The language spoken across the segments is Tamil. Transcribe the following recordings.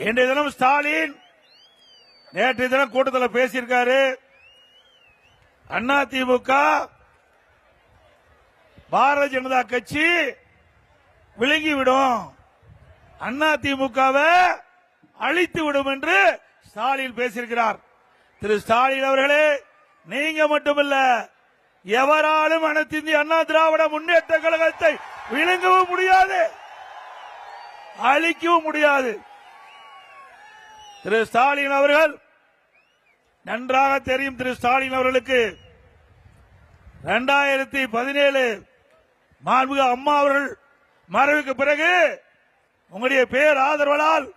இன்றைய தினம் ஸ்டாலின் நேற்றைய தினம் கூட்டத்தில் பேசியிருக்காரு. அதிமுக பாரதிய ஜனதா கட்சி விழுங்கிவிடும், அதிமுகவை அழித்து விடும் என்று ஸ்டாலின் பேசியிருக்கிறார். திரு ஸ்டாலின் அவர்களே, நீங்க மட்டுமல்ல, எவராலும் அனைத்து இந்திய அண்ணா திராவிட முன்னேற்ற கழகத்தை விழுங்கவும் முடியாது, அழிக்கவும் முடியாது. திரு ஸ்டாலின் அவர்கள் நன்றாக தெரியும். திரு ஸ்டாலின் அவர்களுக்கு 2017 மாண்புமிகு அம்மா அவர்கள் மறைவுக்கு பிறகு உங்களுடைய பேர் ஆதரவால்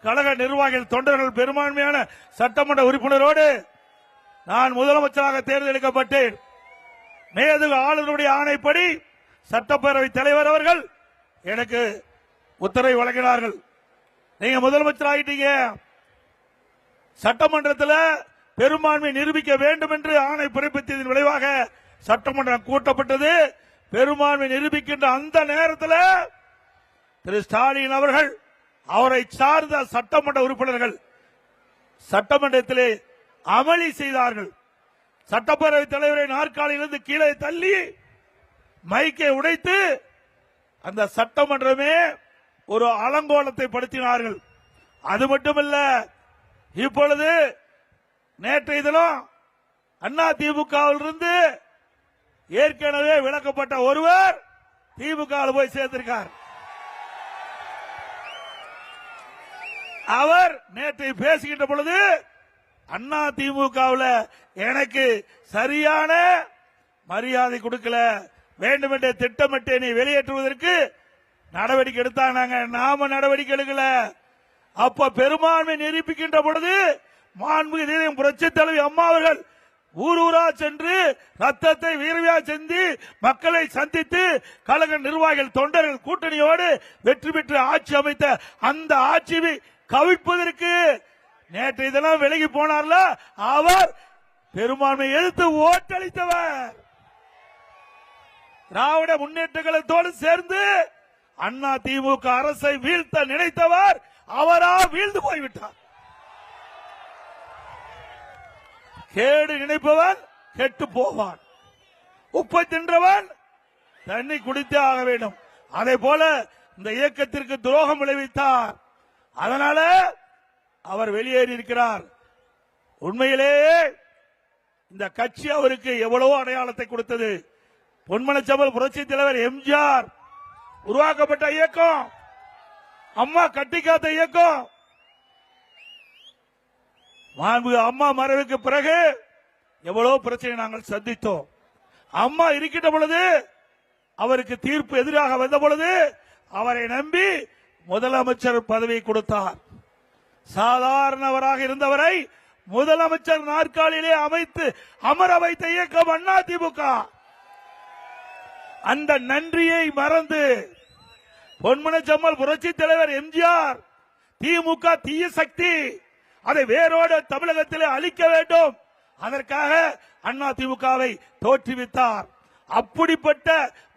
கழக நிர்வாகிகள் தொண்டர்கள் பெரும்பான்மையான சட்டமன்ற உறுப்பினரோடு நான் முதலமைச்சராக தேர்ந்தெடுக்கப்பட்டேன். மேதகு ஆளுநருடைய ஆணைப்படி சட்டப்பேரவை தலைவர் அவர்கள் எனக்கு உத்தரவை வழங்கினார்கள். நீங்க முதலமைச்சர் ஆகிட்டீங்க, சட்டமன்றத்தில் பெரும்பான்மை நிரூபிக்க வேண்டும் என்று ஆணை பிறப்பித்ததன் விளைவாக சட்டமன்றம் கூட்டப்பட்டது. பெரும்பான்மை நிரூபிக்கின்ற அந்த நேரத்தில் திரு ஸ்டாலின் அவர்கள் அவரை சார்ந்த சட்டமன்ற உறுப்பினர்கள் சட்டமன்றத்திலே அமளி செய்தார்கள். சட்டப்பேரவை தலைவரை நாற்காலியிலிருந்து கீழே தள்ளி மைக்கை உடைத்து அந்த சட்டமன்றமே ஒரு அலங்கோலத்தை படுத்தினார்கள். அது மட்டுமல்ல, இப்பொழுது நேற்றைய தினம் அதிமுகவிலிருந்து ஏற்கனவே விலக்கப்பட்ட ஒருவர் திமுக போய் சேர்ந்திருக்கார். அவர் நேற்று பேசுகின்ற பொழுது அதிமுகவில் எனக்கு சரியான மரியாதை கொடுக்கல, வேண்டுமென்றே திட்டமிட்டு நீ வெளியேற்றுவதற்கு நடவடிக்கை எடுத்தாங்க, நாம நடவடிக்கை எடுக்கல. அப்ப பெரும்பான்மை நிரூபிக்கின்ற பொழுது மாண்புமிகு புரட்சித் தலைவி அம்மா அவர்கள் ஊர் ஊரா சென்று ரத்தத்தை வீரவியா செஞ்சு மக்களை சந்தித்து கழக நிர்வாகிகள் தொண்டர்கள் கூட்டணியோடு வெற்றி பெற்று ஆட்சி அமைத்த அந்த ஆட்சியை கவிழ்ப்பதற்கு நேற்றைய தினம் விலகி போனார்ல, அவர் பெரும்பான்மை எதிர்த்து ஓட்டளித்தவர். திராவிட முன்னேற்ற கழகத்தோடு சேர்ந்து அண்ணா திமுக அரசை வீழ்த்த நினைத்தவர் அவரா வீழ்ந்து போய்விட்டார். கேடு நினைப்பவன் கெட்டு போவான், உப்பை தின்றவன் தண்ணி குடித்தே ஆக வேண்டும். அதே போல இந்த இயக்கத்திற்கு துரோகம் விளைவித்தார், அதனால அவர் வெளியேறி இருக்கிறார். உண்மையிலேயே இந்த கட்சி அவருக்கு எவ்வளவோ அடையாளத்தை கொடுத்தது. பொன்மனச்செம்மல் புரட்சி தலைவர் எம்ஜிஆர் உருவாக்கப்பட்ட இயக்கம், அம்மா கட்டிக்காத்த இயக்கம். அம்மா மறைவுக்கு பிறகு எவ்வளவு பிரச்சனை நாங்கள் சந்தித்தோம். அம்மா இருக்கின்ற பொழுது அவருக்கு தீர்ப்பு எதிராக வந்த பொழுது அவரை நம்பி முதலமைச்சர் பதவி கொடுத்தார். சாதாரணவராக இருந்தவரை முதலமைச்சர் நாற்காலியிலே அமைத்து அமர வைத்த இயக்கம் அதிமுக. அந்த நன்றியை மறந்து பொன்மனச்செம்மல் புரட்சி தலைவர் எம்ஜிஆர் திமுக தீய சக்தி, அதை வேரோடு தமிழகத்திலே அழிக்க வேண்டும், அதற்காக அதிமுகவை தோற்றுவித்தார். அப்படிப்பட்ட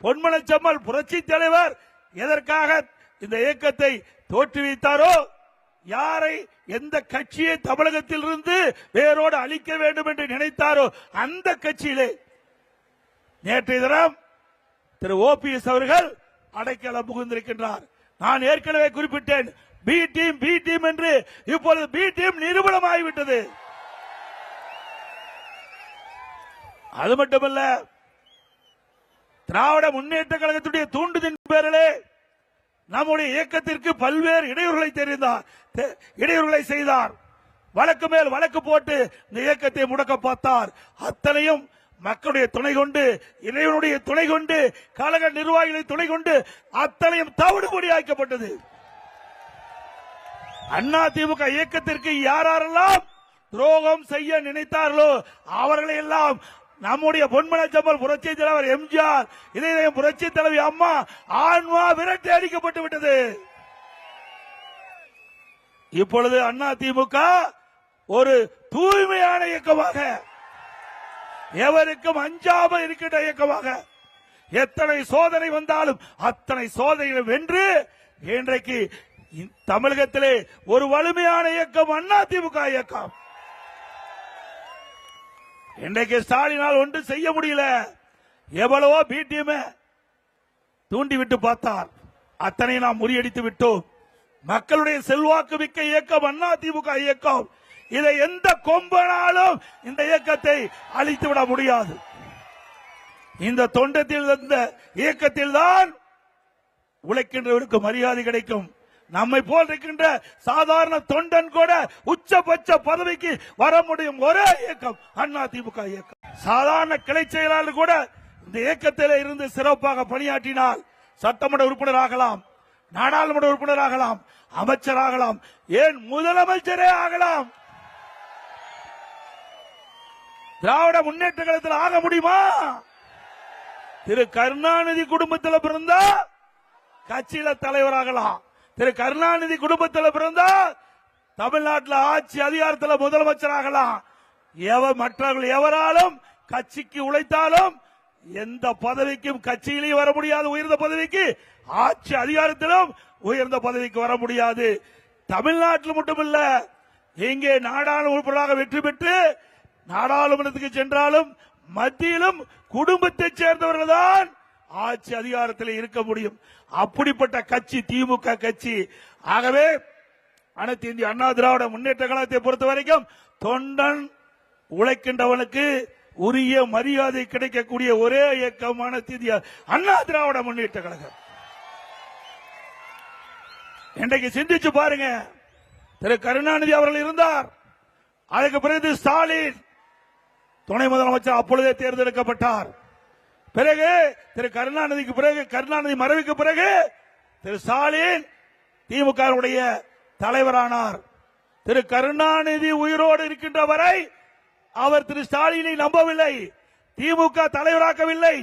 பொன்மனச்செம்மல் புரட்சி தலைவர் எதற்காக இந்த இயக்கத்தை தோற்றுவித்தாரோ, யாரை எந்த கட்சியை தமிழகத்தில் இருந்து வேரோடு அழிக்க வேண்டும் என்று நினைத்தாரோ அந்த கட்சியிலே நேற்றைய தினம் திரு ஓபிஎஸ் அவர்கள் அடைக்கலம் புகுந்திருக்கின்றார். நான் ஏற்கனவே குறிப்பிட்டேன், பி டீம் என்று இப்பொழுது பி டீம் நிரூபணமாகிவிட்டது. அது மட்டுமல்ல, திராவிட முன்னேற்ற கழகத்துடைய தூண்டுதின் பேரிலே நம்முடைய இயக்கத்திற்கு பல்வேறு இடையூறுகளை செய்தார். வழக்கு மேல் வழக்கு போட்டு இந்த இயக்கத்தை முடக்க பார்த்தார். அத்தனையும் மக்களுடைய துணை கொண்டு, இறைவனுடைய துணை கொண்டு, கழக நிர்வாகிகளின் துணை கொண்டு அத்தனையும் தவிடுபடி ஆக்கப்பட்டது. அதிமுக இயக்கத்திற்கு யாரெல்லாம் துரோகம் செய்ய நினைத்தார்களோ அவர்களை எல்லாம் நம்முடைய பொன்மனச்செம்மல் புரட்சி தலைவர் எம்ஜிஆர், இதய புரட்சி தலைவி அம்மா ஆன்மா விரட்டி அடிக்கப்பட்டு விட்டது. இப்பொழுது அதிமுக ஒரு தூய்மையான இயக்கமாக, எவருக்கும் அஞ்சாம இருக்கின்ற இயக்கமாக, எத்தனை சோதனை வந்தாலும் அத்தனை சோதனைகளை வென்று இன்றைக்கு தமிழகத்திலே ஒரு வலிமையான இயக்கம் அதிமுக இயக்கம். இன்றைக்கு ஸ்டாலினால் ஒன்று செய்ய முடியல. எவ்வளவோ பிடிஎம் தூண்டி விட்டு பார்த்தார். அத்தனை நாம் முறியடித்து விட்டோம். மக்களுடைய செல்வாக்கு மிக்க இயக்கம் அதிமுக இயக்கம். இதை எந்த கொம்பனாலும் இந்த இயக்கத்தை அழித்து விட முடியாது. இந்த தொண்டத்தில் இந்த இயக்கத்தில் தான் உழைக்கின்றவருக்கு மரியாதை கிடைக்கும். நம்மை போல் இருக்கின்ற சாதாரண தொண்டன் கூட உச்சபட்ச பதவிக்கு வர முடியும் ஒரே இயக்கம் அதிமுக இயக்கம். சாதாரண கிளை செயலாளர் கூட இந்த இயக்கத்தில் இருந்து சிறப்பாக பணியாற்றினால் சட்டமன்ற உறுப்பினர் ஆகலாம், நாடாளுமன்ற உறுப்பினர் ஆகலாம், அமைச்சராகலாம், ஏன் முதலமைச்சரே ஆகலாம். திராவிட முன்னேற்ற கழகத்தில் ஆக முடியுமா? திரு கருணாநிதி குடும்பத்தில் பிறந்தா கட்சியில தலைவராகலாம். திரு கருணாநிதி குடும்பத்தில் பிறந்தா தமிழ்நாட்டில் ஆட்சி அதிகாரத்தில் முதலமைச்சராகலாம். மற்றவர்கள் எவராலும் கட்சிக்கு உழைத்தாலும் எந்த பதவிக்கும் கட்சியிலேயே வர முடியாது. உயர்ந்த பதவிக்கு ஆட்சி அதிகாரத்திலும் உயர்ந்த பதவிக்கு வர முடியாது. தமிழ்நாட்டில் மட்டுமல்ல, இங்கே நாடாளுமன்ற உறுப்பினராக வெற்றி பெற்று நாடாளுமன்றத்துக்கு சென்றாலும் மத்தியிலும் குடும்பத்தை சேர்ந்தவர்கள் தான் ஆட்சி அதிகாரத்தில் இருக்க முடியும். அப்படிப்பட்ட கட்சி திமுக கட்சி. ஆகவே அனைத்து இந்திய அண்ணா திராவிட முன்னேற்ற கழகத்தை பொறுத்த வரைக்கும் தொண்டன் உழைக்கின்றவனுக்கு உரிய மரியாதை கிடைக்கக்கூடிய ஒரே இயக்கமான இந்திய அண்ணா திராவிட முன்னேற்ற கழகம். இன்றைக்கு சிந்திச்சு பாருங்க. திரு கருணாநிதி அவர்கள் இருந்தார். அதுக்கு பிறகு ஸ்டாலின் துணை முதலமைச்சர் அப்பொழுதே தேர்ந்தெடுக்கப்பட்டார். பிறகு திரு கருணாநிதிக்கு பிறகு கருணாநிதி மறைவுக்கு பிறகு திரு ஸ்டாலின் திமுக தலைவரானார். திரு கருணாநிதி உயிரோடு இருக்கின்ற வரை அவர் திரு ஸ்டாலினை நம்பவில்லை, திமுக தலைவராக்கவில்லை.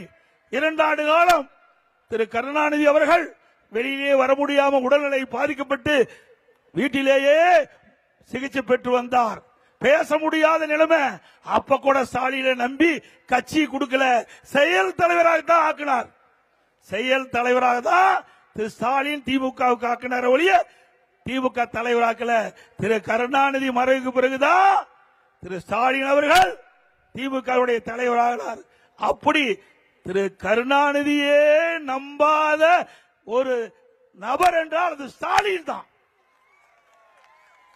2 ஆண்டு காலம் திரு கருணாநிதி அவர்கள் வெளியிலே வர முடியாமல் உடல்நிலை பாதிக்கப்பட்டு வீட்டிலேயே சிகிச்சை பெற்று வந்தார். பேச முடியாத நிலைமை. அப்ப கூட ஸ்டாலினை நம்பி கட்சி கொடுக்கல, செயல் தலைவராக தான் ஆக்கினார். செயல் தலைவராக தான் திரு ஸ்டாலின் திமுகவுக்கு ஆக்கினார் ஒழிய திமுக தலைவராக்கல. திரு கருணாநிதி மறைவுக்கு பிறகுதான் திரு ஸ்டாலின் அவர்கள் திமுக தலைவராகிறார். அப்படி திரு கருணாநிதியே நம்பாத ஒரு நபர் என்றால் அது ஸ்டாலின் தான்.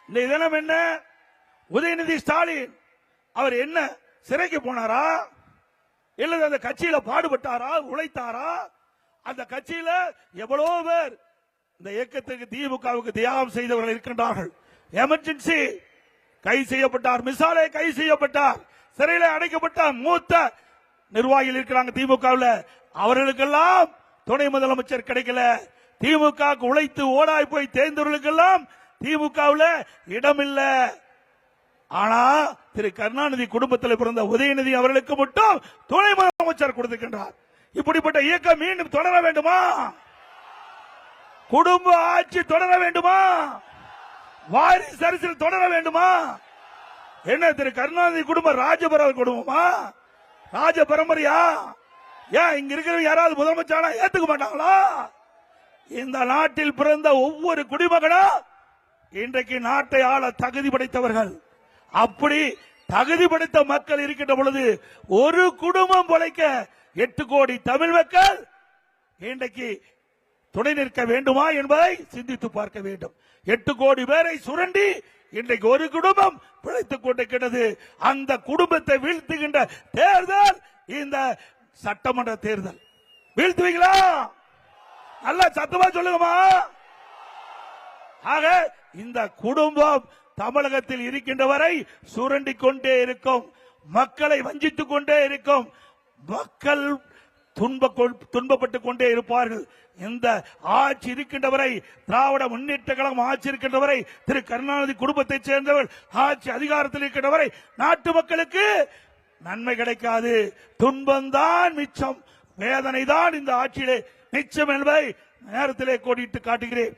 இந்த தினம் என்ன? உதயநிதி ஸ்டாலின் அவர் என்ன சிறைக்கு போனாரா? இல்ல அந்த கட்சியில பாடுபட்டாரா, உழைத்தாரா? அந்த கட்சியில எவ்வளவு பேர் இந்த இயக்கத்துக்கு திமுகவுக்கு தியாகம் செய்தவர்கள் இருக்கின்றார்கள். எமர்ஜென்சி கைது செய்யப்பட்டார், மிசாலே கைது செய்யப்பட்டார், சிறையில் அடைக்கப்பட்டார். மூத்த நிர்வாகிகள் இருக்கிறாங்க திமுகவில். அவர்களுக்கெல்லாம் துணை முதலமைச்சர் கிடைக்கல. திமுக உழைத்து ஓடாய் போய் தேர்ந்தவர்களுக்கெல்லாம் திமுகவில் இடமில்லை. ஆனா திரு கருணாநிதி குடும்பத்தில் பிறந்த உதயநிதி அவர்களுக்கு மட்டும் துணை முதலமைச்சர் கொடுத்திருக்கின்றார். இப்படிப்பட்ட இயக்கம் மீண்டும் தொடர வேண்டுமா? குடும்ப ஆட்சி தொடர வேண்டுமா? வாரிசு அரசியல் தொடர வேண்டுமா? என்ன திரு கருணாநிதி குடும்பம் ராஜபரம்பரை குடும்பமா? ராஜ பரம்பரையா? ஏன் இங்க இருக்கிற யாராவது முதலமைச்சர் ஏத்துக்க மாட்டாங்களா? இந்த நாட்டில் பிறந்த ஒவ்வொரு குடிமகனும் இன்றைக்கு நாட்டை ஆள தகுதி படைத்தவர்கள். அப்படி தகுதி படைத்த மக்கள் இருக்கின்ற பொழுது ஒரு குடும்பம் பொழைக்க 8 கோடி தமிழ் மக்கள் இன்றைக்கு துணை நிற்க வேண்டுமா என்பதை சிந்தித்து பார்க்க வேண்டும். 8 கோடி பேரை சுரண்டி இன்றைக்கு ஒரு குடும்பம் பிழைத்துக் கொண்டிருக்கிறது. அந்த குடும்பத்தை வீழ்த்துகின்ற தேர்தல் இந்த சட்டமன்ற தேர்தல். வீழ்த்துவீங்களா? நல்லா சத்தமா சொல்லுங்கம்மா. ஆக இந்த குடும்பம் தமிழகத்தில் இருக்கின்ற வரை சுரண்டி கொண்டே இருக்கும், மக்களை வஞ்சித்துக் கொண்டே இருக்கும், மக்கள் துன்பப்பட்டுக் கொண்டே இருப்பார்கள். இந்த ஆட்சி இருக்கின்ற வரை, திராவிட முன்னேற்ற கழகம் ஆட்சி இருக்கின்ற வரை, திரு கருணாநிதி குடும்பத்தை சேர்ந்தவர் ஆட்சி அதிகாரத்தில் இருக்கின்ற வரை நாட்டு மக்களுக்கு நன்மை கிடைக்காது. துன்பம்தான் மிச்சம், வேதனை தான் இந்த ஆட்சியிலே நிச்சயம் என்பதை நேரத்திலே கோடிட்டு காட்டுகிறேன்.